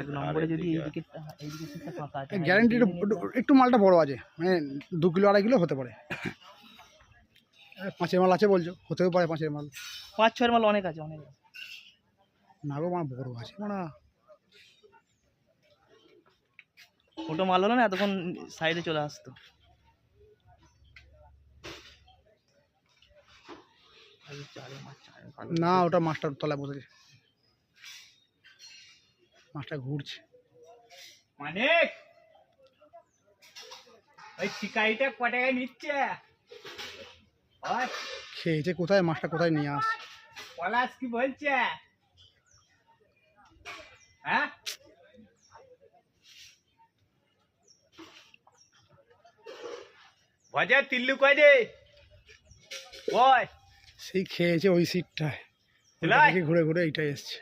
এক নম্বরে যদি এইদিকে সিটটা ফাঁকা আছে, গ্যারান্টি একটু মালটা বড় আছে, মানে 2 কিলো 2.5 কিলো হতে পারে। 5-এর মাল আছে বলছো, হতেও পারে 5-এর মাল। 5-6 মাল অনেক আছে, অনেক আছে। না গো মানে বড় আছে মানে। ছোটো মাল হলো না এতক্ষণ সাইডে চলে আসতো। না ওটা মাছটার তলায় বসেছে, মাছটা ঘুরছে। মানিক ওই শিকারিটা ক টাকায় নিচ্ছে? খেয়েছে কোথায়, মাছটা কোথায় নিয়ে আসছে। পলাশ কি বলছে? হ্যাঁ ভজা তিল্লু কয় রে? ওই সেই খেয়েছে ওই সিটটায়, ঘুরে ঘুরে এইটাই এসছে।